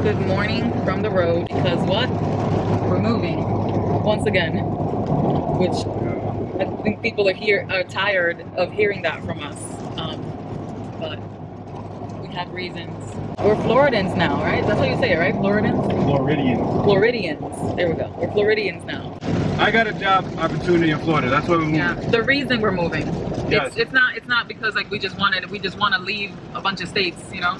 Good morning from the road, because what? We're moving once again, which I think people are tired of hearing that from us. But we had reasons. We're Floridans now, right? That's how you say it, right? Floridans? Floridians. Floridians. There we go. We're Floridians now. I got a job opportunity in Florida. That's why we're moving. Yeah. The reason we're moving. Yes. It's not because like we just want to leave a bunch of states, you know.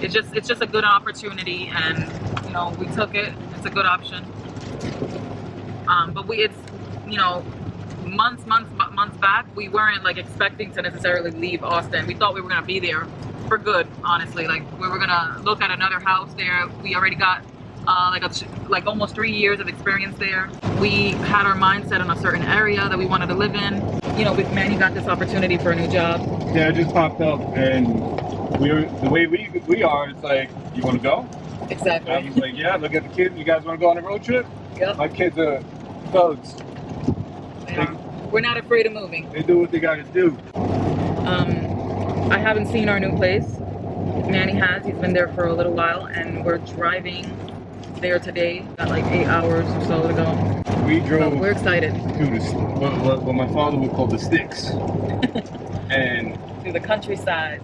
It's just a good opportunity, and you know, we took it. It's a good option. But it's you know, months back, we weren't like expecting to necessarily leave Austin. We thought we were gonna be there for good, honestly. Like we were gonna look at another house there. We already got like almost 3 years of experience there. We had our mind set on a certain area that we wanted to live in. You know, with Manny got this opportunity for a new job. Yeah, it just popped up, and the way we are, it's like, you want to go? Exactly. I was like, yeah, look at the kids. You guys want to go on a road trip? Yep. My kids are thugs. We're not afraid of moving. They do what they got to do. I haven't seen our new place. Manny has. He's been there for a little while, and we're driving there today. Got like 8 hours or so to go. We drove. So we're excited. To what my father would call the sticks. And through the countryside.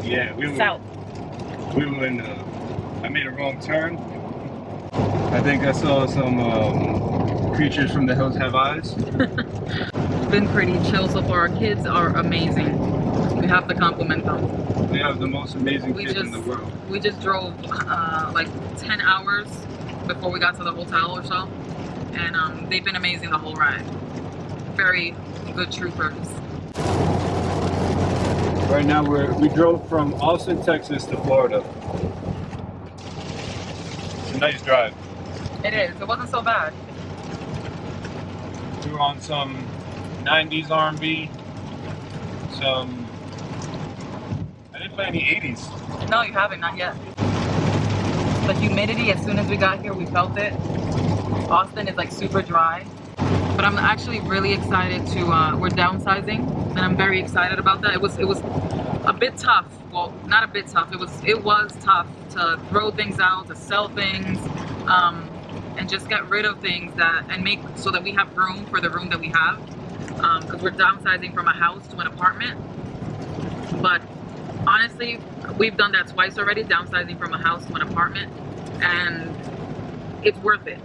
Yeah, we were in. I made a wrong turn. I think I saw some creatures from the hills have eyes. Been pretty chill so far. Our kids are amazing. We have to compliment them. They have the most amazing kids in the world. We just drove like 10 hours before we got to the hotel or so, and they've been amazing the whole ride. Very good troopers. Right now we drove from Austin, Texas to Florida. It's a nice drive. It is. It wasn't so bad. We were on some 90s R&B, I didn't play any 80s. No, you haven't, not yet. The humidity, as soon as we got here, we felt it. Austin is like super dry. But I'm actually really excited to, we're downsizing, and I'm very excited about that. It was a bit tough. Well, not a bit tough. It was tough to throw things out, to sell things, and just get rid of things and make so that we have room for the room that we have. Because we're downsizing from a house to an apartment. But honestly, we've done that twice already, downsizing from a house to an apartment, and it's worth it.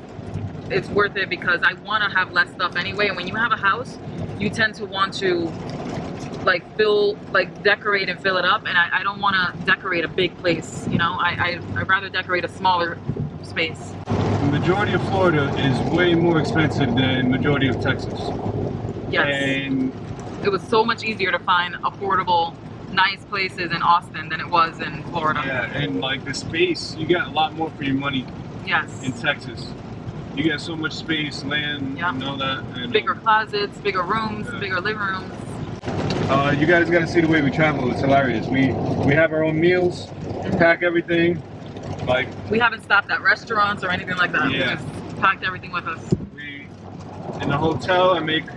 It's worth it because I want to have less stuff anyway, and when you have a house, you tend to want to decorate and fill it up, and I don't want to decorate a big place, you know. I'd rather decorate a smaller space. The majority of Florida is way more expensive than majority of Texas. Yes. And it was so much easier to find affordable, nice places in Austin than it was in Florida. Yeah, and like the space, you get a lot more for your money. Yes. In Texas. You get so much space, land, and all that. And, bigger closets, bigger rooms, bigger living rooms. You guys got to see the way we travel. It's hilarious. We have our own meals, pack everything. Like we haven't stopped at restaurants or anything like that. Yeah. We just packed everything with us. In the hotel, I make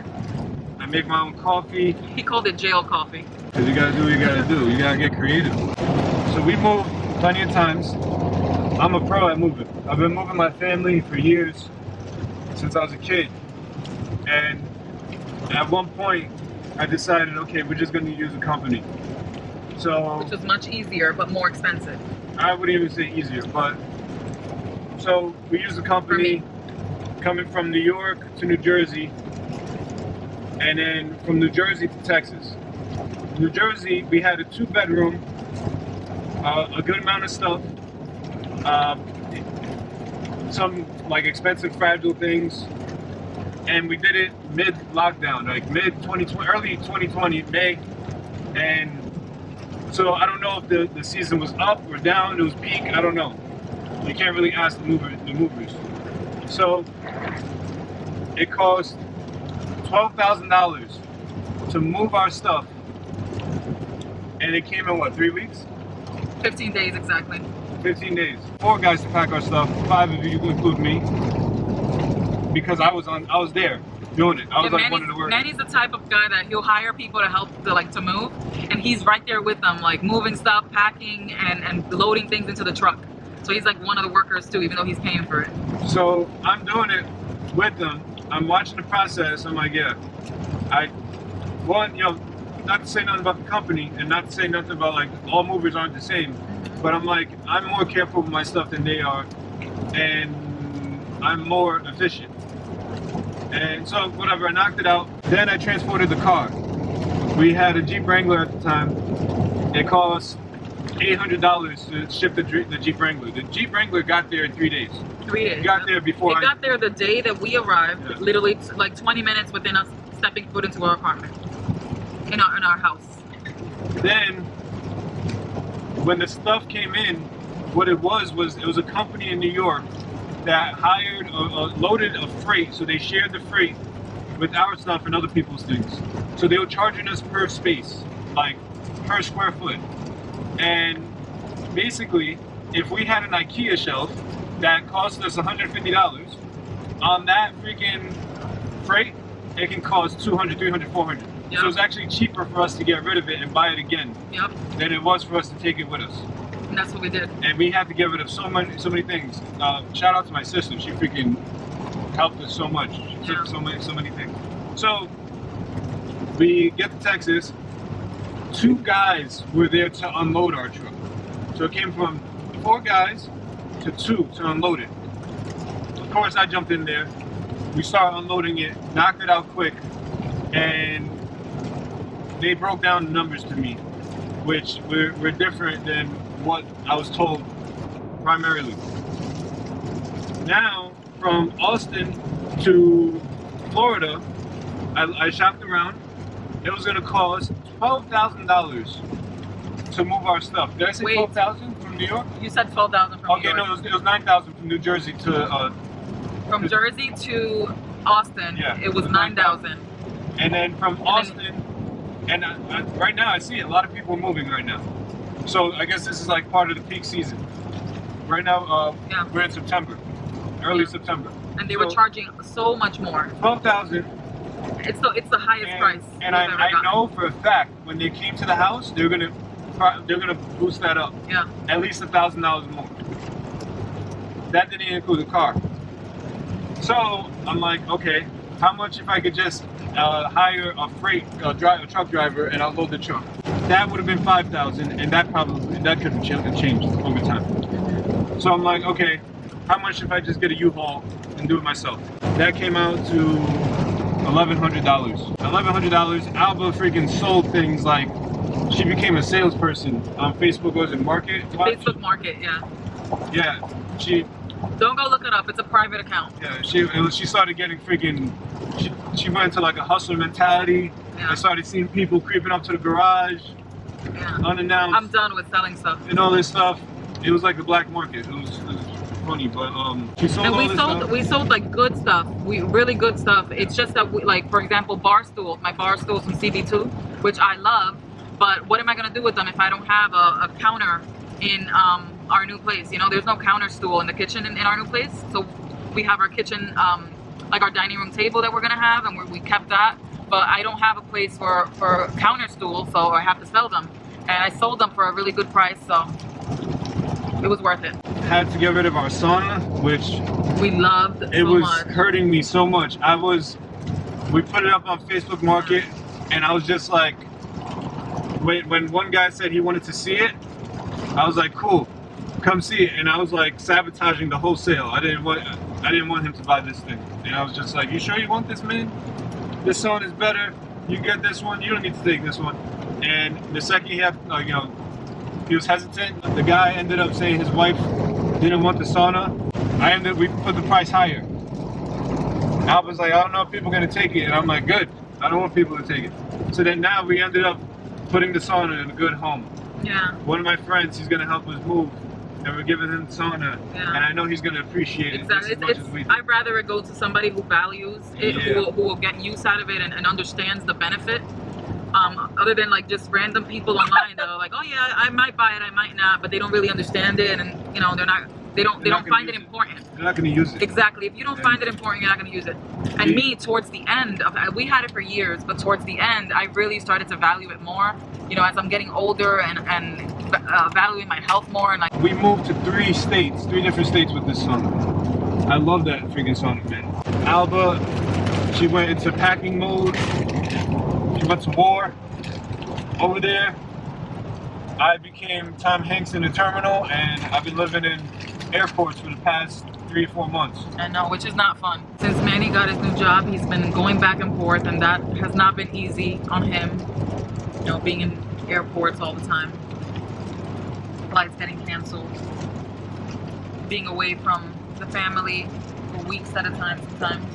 my own coffee. He called it jail coffee. Because you got to do what you got to do. You got to get creative. So we moved plenty of times. I'm a pro at moving. I've been moving my family for years, since I was a kid. And at one point, I decided, okay, we're just going to use a company. So, which was much easier, but more expensive. I wouldn't even say easier, but so we used a company coming from New York to New Jersey, and then from New Jersey to Texas. New Jersey, we had a 2-bedroom, a good amount of stuff. Some like expensive fragile things, and we did it mid-lockdown, like mid-2020, early 2020, May. And so I don't know if the season was up or down, it was peak, I don't know. You can't really ask the movers. So it cost $12,000 to move our stuff, and it came in what, 3 weeks? 15 days exactly. 15 days. 4 guys to pack our stuff. 5 of you include me, because I was there doing it. I was like one of the workers. Manny's the type of guy that he'll hire people to help to move, and he's right there with them, like moving stuff, packing, and loading things into the truck. So he's like one of the workers too, even though he's paying for it. So I'm doing it with them. I'm watching the process. I'm like, yeah, not to say nothing about the company and not to say nothing about like all movers aren't the same, but I'm like, I'm more careful with my stuff than they are, and I'm more efficient. And so whatever, I knocked it out. Then I transported the car. We had a Jeep Wrangler at the time. It cost $800 to ship the Jeep Wrangler. The Jeep Wrangler got there in 3 days. 3 days. It got there before It got there the day that we arrived, Yeah. literally like 20 minutes within us stepping foot into our apartment, in our house. Then, when the stuff came in, what it was a company in New York that hired, loaded a freight, so they shared the freight with our stuff and other people's things. So they were charging us per space, like per square foot. And basically, if we had an IKEA shelf that cost us $150, on that freaking freight, it can cost $200, $300, $400. Yep. So it's actually cheaper for us to get rid of it and buy it again Yep. than it was for us to take it with us. And that's what we did. And we had to get rid of so many things. Shout out to my sister. She freaking helped us so much. She took Yeah. so many things. So we get to Texas. 2 guys were there to unload our truck. So it came from 4 guys to 2 to unload it. Of course, I jumped in there. We started unloading it, knocked it out quick, and they broke down the numbers to me, which were different than what I was told primarily. Now, from Austin to Florida, I shopped around. It was going to cost $12,000 to move our stuff. Did I say Wait. 12,000 from New York? You said 12,000 from Okay, New York. no, it was 9,000 from New Jersey to. From Jersey to Austin, Yeah, it was it was 9,000. And then from Austin, and right now I see a lot of people are moving right now. So I guess this is like part of the peak season. Right now, Yeah. we're in September, early Yeah. September. And they were charging so much more. 12,000. It's the highest price. And we've ever I gotten. know for a fact when they came to the house, they're gonna boost that up Yeah. at least $1,000 more. That didn't include the car. So I'm like, okay, how much if I could just hire a truck driver and I'll load the truck? That would have been 5,000, and that could have changed over time. So I'm like, okay, how much if I just get a U-Haul and do it myself? That came out to $1,100. $1,100. Alba freaking sold things like she became a salesperson on Facebook. Was it Market? Facebook Market, yeah. Yeah, Don't go look it up. It's a private account. Yeah, she started getting freaking. She went into like a hustler mentality. Yeah. I started seeing people creeping up to the garage Yeah. unannounced I'm done with selling stuff. and all this stuff. It was like the black market. It was funny, but she sold And all this stuff. we sold like good stuff. Really good stuff. It's just that we, like, for example, bar stools. My bar stools from CB2, which I love. But what am I gonna do with them if I don't have a counter in our new place? You know, there's no counter stool in the kitchen in our new place. So we have our kitchen, like our dining room table that we're gonna have, and we kept that. But I don't have a place for counter stools, so I have to sell them. And I sold them for a really good price, so it was worth it. Had to get rid of our sauna, which We loved it so was much. hurting me so much. We put it up on Facebook Market, and I was just like, when one guy said he wanted to see it, I was like, cool, come see it. And I was like sabotaging the whole sale. I didn't want him to buy this thing. And I was just like, you sure you want this, man? This sauna is better. You get this one. You don't need to take this one. And the second he had, he was hesitant. The guy ended up saying his wife didn't want the sauna. We put the price higher. I was like, I don't know if people are gonna take it. And I'm like, good. I don't want people to take it. So then now we ended up putting the sauna in a good home. Yeah. One of my friends, he's gonna help us move, and we're giving him the sauna, Yeah. and I know he's gonna appreciate it just as much as we do. I'd rather it go to somebody who values it, Yeah. who will get use out of it and understands the benefit. Other than like just random people online that are like, oh yeah, I might buy it, I might not, but they don't really understand it, and you know they're not They don't find it use important. They're not going to use it. Exactly. If you don't find it important, you're not going to use it. And me, towards the end of, we had it for years, but towards the end, I really started to value it more. You know, as I'm getting older and valuing my health more, and like. We moved to 3 different states with this sauna. I love that freaking sauna, man. Alba, she went into packing mode. She went to war over there. I became Tom Hanks in the terminal, and I've been living in airports for the past 3 or 4 months. I know, which is not fun. Since Manny got his new job, he's been going back and forth, and that has not been easy on him. You know, being in airports all the time. Flights getting canceled. Being away from the family for weeks at a time sometimes.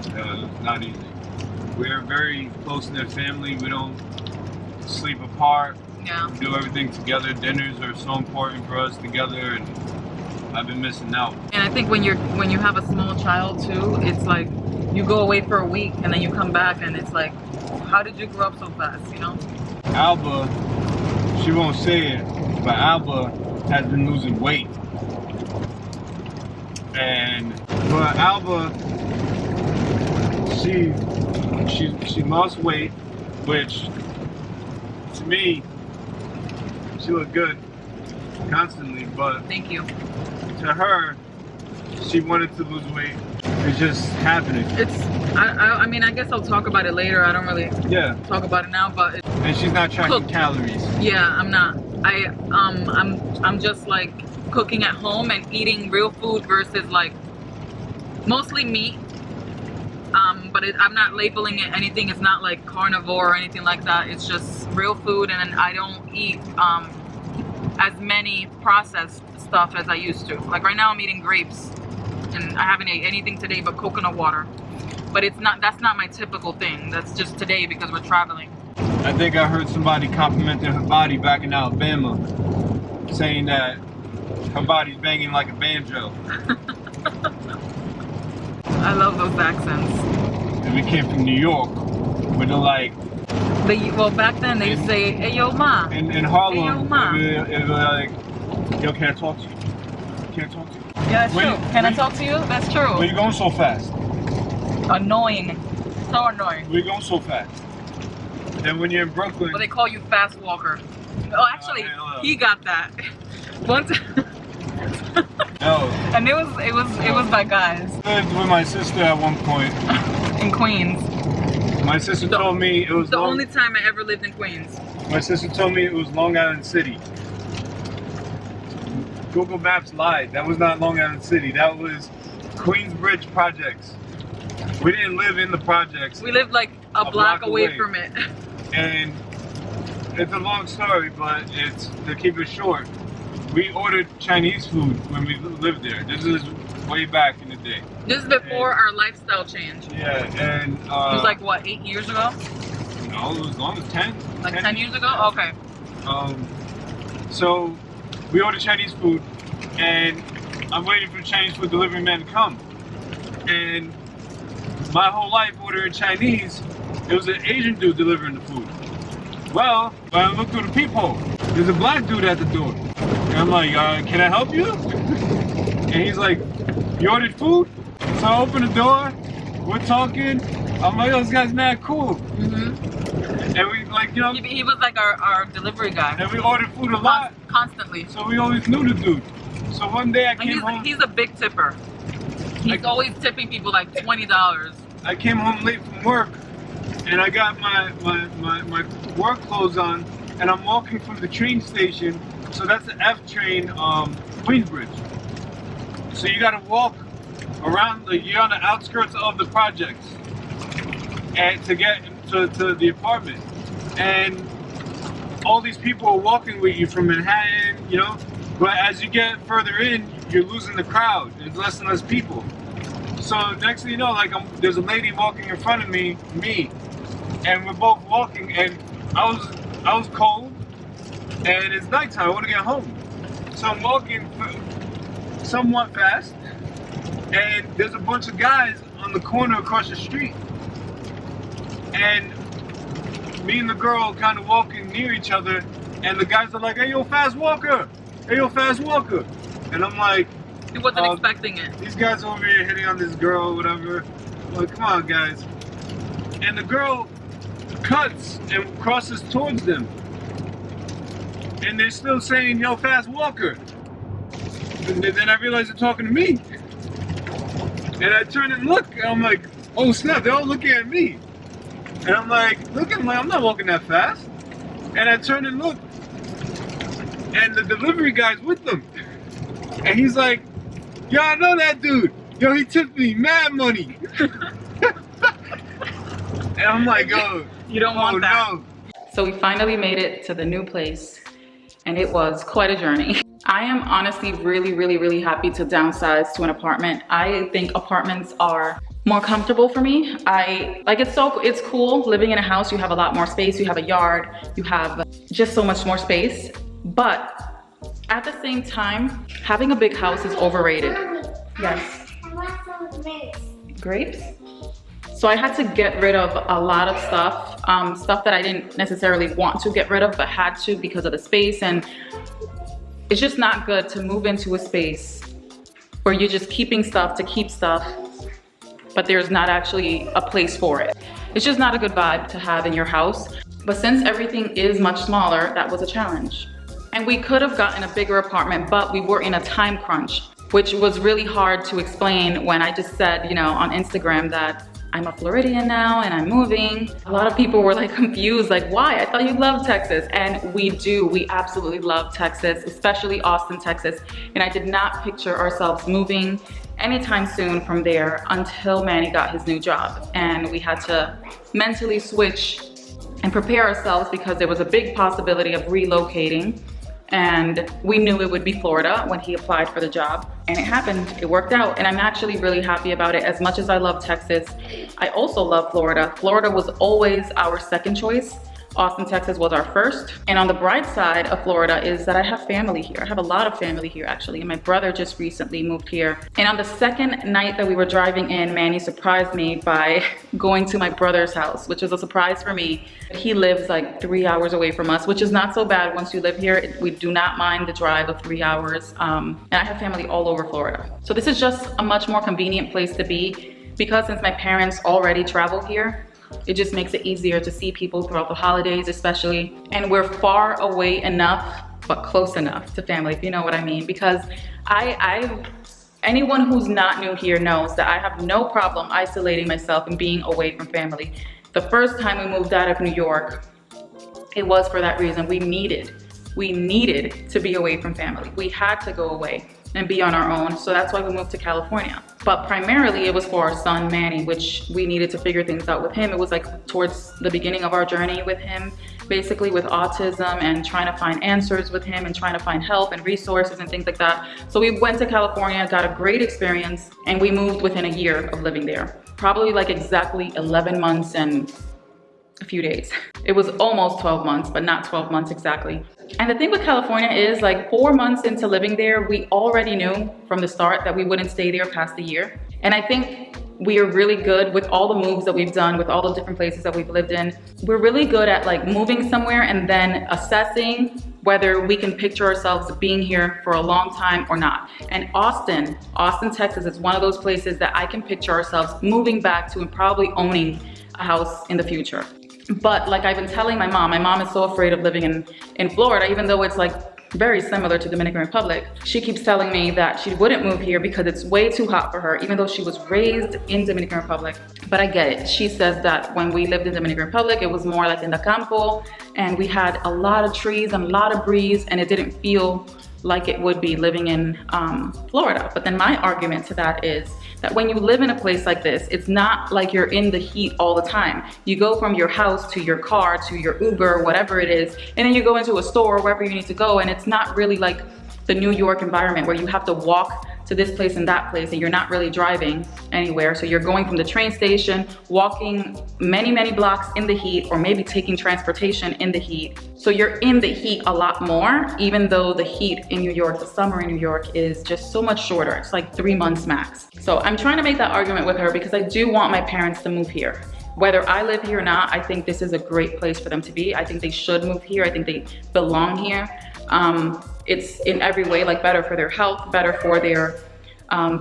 It's not easy. We're very close-knit family. We don't sleep apart. Yeah. We do everything together. Dinners are so important for us together, and I've been missing out. And I think when you have a small child too, it's like you go away for a week and then you come back and it's like, how did you grow up so fast, you know? Alba, she won't say it, but Alba has been losing weight. And but Alba, she lost weight, which to me, she looked good constantly, but Thank you. to her, she wanted to lose weight. It's just happening. I mean, I guess I'll talk about it later. I don't really talk about it now, but and she's not tracking calories. Yeah, I'm not. I'm just like cooking at home and eating real food versus like mostly meat. But I'm not labeling it anything. It's not like carnivore or anything like that. It's just real food, and I don't eat as many processed stuff as I used to. Like right now I'm eating grapes, and I haven't ate anything today but coconut water. But that's not my typical thing. That's just today because we're traveling. I think I heard somebody complimenting her body back in Alabama, saying that her body's banging like a banjo. I love those accents. And we came from New York, where they're like... Well, back then they would say, hey, yo, ma. In Harlem, hey, yo, ma. it was like, yo, can I talk to you? Can I talk to you? Yeah, that's true. Can I talk to you? That's true. Where you going so fast? Annoying. So annoying. Where you going so fast? And when you're in Brooklyn... Well, they call you fast walker. Oh, actually, he got that. One time. No. And it was by guys. I lived with my sister at one point. In Queens. My sister told me it was the only time I ever lived in Queens. My sister told me it was Long Island City. Google Maps lied. That was not Long Island City. That was Queensbridge Projects. We didn't live in the projects. We lived like a block away from it. And it's a long story, but it's to keep it short. We ordered Chinese food when we lived there. This is way back in the day. This is before our lifestyle change. Yeah, and it was like what, 8 years ago? No, it was longer, 10. Like 10 years ago? Okay. So we ordered Chinese food, and I'm waiting for the Chinese food delivery man to come. And my whole life ordering Chinese, it was an Asian dude delivering the food. Well, when I look through the peephole, there's a black dude at the door. And I'm like, can I help you? And he's like, you ordered food? So I open the door, we're talking. I'm like, oh, this guy's mad cool. Mm-hmm. And we like, you know. He was like our delivery guy. And we ordered food a lot. Constantly. So we always knew the dude. So one day I came home. He's a big tipper. He's always tipping people like $20. I came home late from work, and I got my work clothes on, and I'm walking from the train station. So that's the F train, Queensbridge. So you got to walk around. You're on the outskirts of the projects, and to get to the apartment. And all these people are walking with you from Manhattan, you know. But as you get further in, you're losing the crowd. There's less and less people. So next thing you know, like there's a lady walking in front of me, and we're both walking, and I was cold, and it's nighttime. I want to get home, so I'm walking somewhat fast, and there's a bunch of guys on the corner across the street, and me and the girl kind of walking near each other, and the guys are like, "Hey, yo, fast walker! Hey, yo, fast walker!" And I'm like, He wasn't expecting it. These guys over here hitting on this girl, whatever. Like, come on, guys. And the girl cuts and crosses towards them. And they're still saying, yo, fast walker. And then I realize they're talking to me. And I turn and look, and I'm like, oh snap, they're all looking at me. And I'm like, I'm not walking that fast. And I turn and look, and the delivery guy's with them. And he's like, yo, I know that dude. Yo, he tipped me mad money. And I'm like, oh, you don't want that. No. So we finally made it to the new place, and it was quite a journey. I am honestly really happy to downsize to an apartment. I think apartments are more comfortable for me. It's cool living in a house. You have a lot more space, you have a yard, you have just so much more space. But at the same time, having a big house is overrated. Yes. I want some grapes. Grapes? So I had to get rid of a lot of stuff, stuff that I didn't necessarily want to get rid of, but had to because of the space. And it's just not good to move into a space where you're just keeping stuff to keep stuff, but there's not actually a place for it. It's just not a good vibe to have in your house. But since everything is much smaller, that was a challenge. And we could have gotten a bigger apartment, but we were in a time crunch, which was really hard to explain when I just said, you know, on Instagram that I'm a Floridian now and I'm moving. A lot of people were like confused, like, why? I thought you loved Texas. And we do, we absolutely love Texas, especially Austin, Texas. And I did not picture ourselves moving anytime soon from there until Manny got his new job. And we had to mentally switch and prepare ourselves because there was a big possibility of relocating. And we knew it would be Florida when he applied for the job, and it happened. It worked out, and I'm actually really happy about it. As much as I love Texas, I also love Florida. Florida was always our second choice. Austin, Texas was our first. And on the bright side of Florida is that I have family here. I have a lot of family here actually, and my brother just recently moved here. And on the second night that we were driving in, Manny surprised me by going to my brother's house, which was a surprise for me. He lives like 3 hours away from us, which is not so bad once you live here. We do not mind the drive of 3 hours. And I have family all over Florida. So this is just a much more convenient place to be because since my parents already travel here, it just makes it easier to see people throughout the holidays especially. And we're far away enough, but close enough to family, if you know what I mean. Because anyone who's not new here knows that I have no problem isolating myself and being away from family. The first time we moved out of New York, it was for that reason. We needed to be away from family. We had to go away and be on our own. So that's why we moved to California. But primarily it was for our son, Manny, which we needed to figure things out with him. It was like towards the beginning of our journey with him, basically with autism and trying to find answers with him and trying to find help and resources and things like that. So we went to California, got a great experience, and we moved within a year of living there. Probably like exactly 11 months and a few days. It was almost 12 months, but not 12 months exactly. And the thing with California is like 4 months into living there, we already knew from the start that we wouldn't stay there past the year. And I think we are really good with all the moves that we've done, with all the different places that we've lived in. We're really good at like moving somewhere and then assessing whether we can picture ourselves being here for a long time or not. And Austin, Texas is one of those places that I can picture ourselves moving back to and probably owning a house in the future. But like I've been telling my mom is so afraid of living in Florida, even though it's like very similar to Dominican Republic. She keeps telling me that she wouldn't move here because it's way too hot for her, even though she was raised in Dominican Republic. But I get it. She says that when we lived in Dominican Republic, it was more like in the campo, and we had a lot of trees and a lot of breeze, and it didn't feel like it would be living in Florida. But then my argument to that is that when you live in a place like this, it's not like you're in the heat all the time. You go from your house to your car to your Uber, whatever it is, and then you go into a store, wherever you need to go, and it's not really like the New York environment where you have to walk to this place and that place and you're not really driving anywhere. So you're going from the train station, walking many blocks in the heat, or maybe taking transportation in the heat. So you're in the heat a lot more, even though the heat in New York, the summer in New York is just so much shorter. It's like 3 months max. So I'm trying to make that argument with her because I do want my parents to move here. Whether I live here or not, I think this is a great place for them to be. I think they should move here. I think they belong here. It's in every way like better for their health, better for their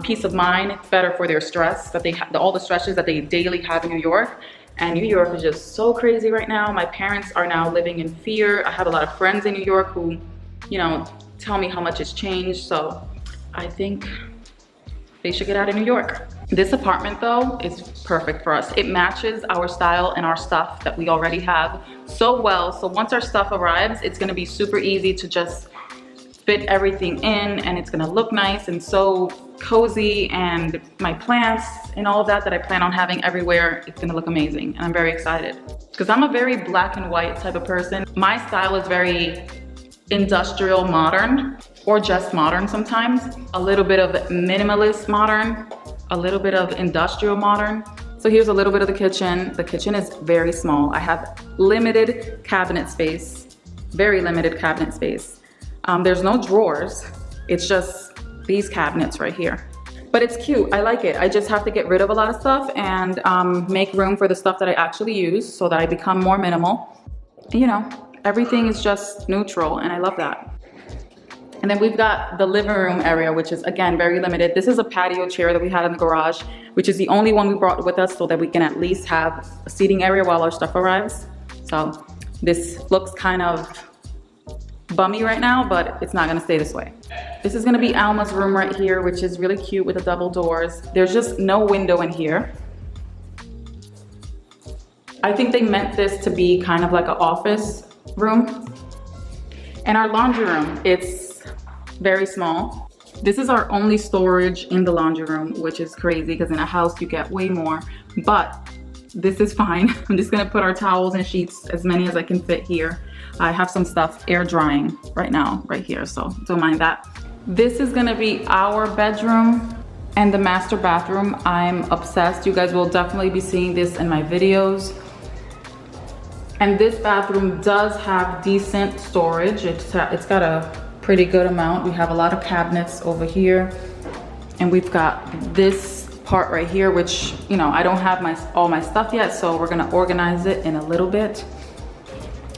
peace of mind. It's better for their stress that they have, all the stresses that they daily have in New York. And New York is just so crazy right now. My parents are now living in fear. I have a lot of friends in New York who, you know, tell me how much it's changed. So I think they should get out of New York. This apartment though is perfect for us. It matches our style and our stuff that we already have so well. So once our stuff arrives, it's gonna be super easy to just fit everything in, and it's gonna look nice and so cozy, and my plants and all of that I plan on having everywhere, it's gonna look amazing, and I'm very excited. Because I'm a very black and white type of person. My style is very industrial modern, or just modern sometimes. A little bit of minimalist modern, a little bit of industrial modern. So here's a little bit of the kitchen. The kitchen is very small. I have limited cabinet space, very limited cabinet space. There's no drawers. It's just these cabinets right here. But it's cute, I like it. I just have to get rid of a lot of stuff and make room for the stuff that I actually use so that I become more minimal. You know, everything is just neutral, and I love that. And then we've got the living room area, which is again, very limited. This is a patio chair that we had in the garage, which is the only one we brought with us so that we can at least have a seating area while our stuff arrives. So this looks kind of bummy right now, but it's not gonna stay this way. This is gonna be Alma's room right here, which is really cute with the double doors. There's just no window in here. I think they meant this to be kind of like an office room. And our laundry room, it's very small. This is our only storage in the laundry room, which is crazy because in a house you get way more, but this is fine. I'm just gonna put our towels and sheets, as many as I can fit here. I have some stuff air drying right now, right here, so don't mind that. This is gonna be our bedroom and the master bathroom. I'm obsessed. You guys will definitely be seeing this in my videos. And this bathroom does have decent storage. It's got a pretty good amount. We have a lot of cabinets over here. And we've got this part right here, which, you know, I don't have all my stuff yet, so we're gonna organize it in a little bit.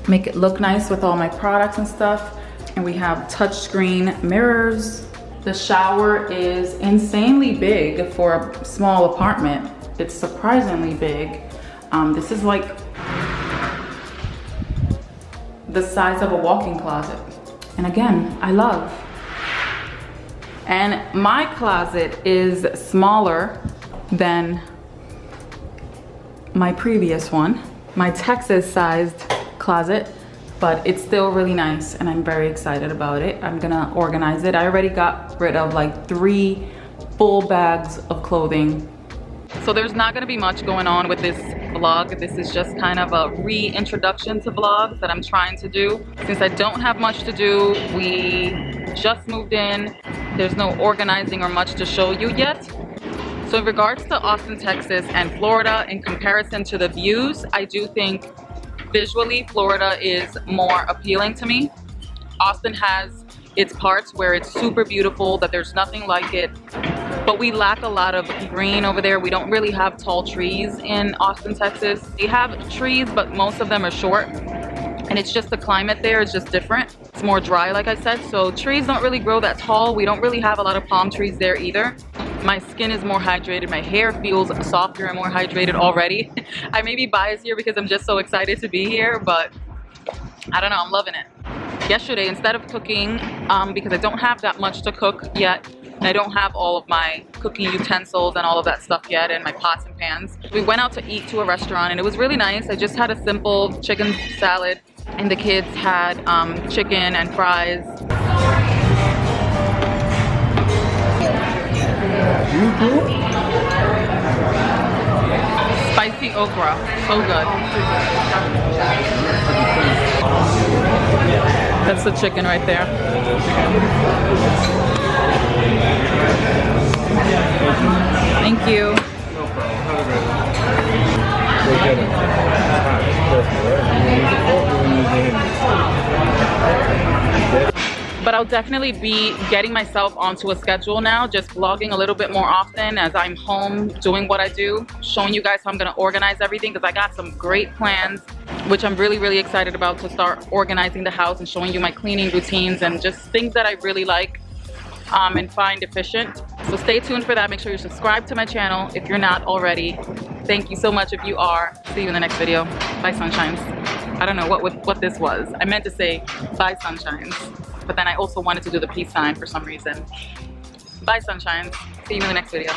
Make it look nice with all my products and stuff. And we have touchscreen mirrors. The shower is insanely big for a small apartment. It's surprisingly big. This is like the size of a walk-in closet. And again, I love. And my closet is smaller than my previous one, my Texas-sized closet, but it's still really nice and I'm very excited about it. I'm gonna organize it. I already got rid of like 3 full bags of clothing. So there's not gonna be much going on with this vlog. This is just kind of a reintroduction to vlogs that I'm trying to do. Since I don't have much to do, we just moved in. There's no organizing or much to show you yet. So in regards to Austin, Texas and Florida, in comparison to the views, I do think visually Florida is more appealing to me. Austin has its parts where it's super beautiful, that there's nothing like it, but we lack a lot of green over there. We don't really have tall trees in Austin, Texas. We have trees, but most of them are short, and it's just the climate there is just different. It's more dry, like I said, so trees don't really grow that tall. We don't really have a lot of palm trees there either. My skin is more hydrated. My hair feels softer and more hydrated already. I may be biased here because I'm just so excited to be here, but I don't know, I'm loving it. Yesterday, instead of cooking, because I don't have that much to cook yet, and I don't have all of my cooking utensils and all of that stuff yet, and my pots and pans, we went out to eat to a restaurant and it was really nice. I just had a simple chicken salad and the kids had chicken and fries. Spicy okra, so good. That's the chicken right there. Thank you. No problem. But I'll definitely be getting myself onto a schedule now, just vlogging a little bit more often as I'm home doing what I do, showing you guys how I'm gonna organize everything, because I got some great plans, which I'm really, really excited about, to start organizing the house and showing you my cleaning routines and just things that I really like and find efficient. So stay tuned for that. Make sure you subscribe to my channel if you're not already. Thank you so much if you are. See you in the next video. Bye, sunshines. I don't know what this was. I meant to say bye, sunshines, but then I also wanted to do the peace sign for some reason. Bye, sunshines. See you in the next video.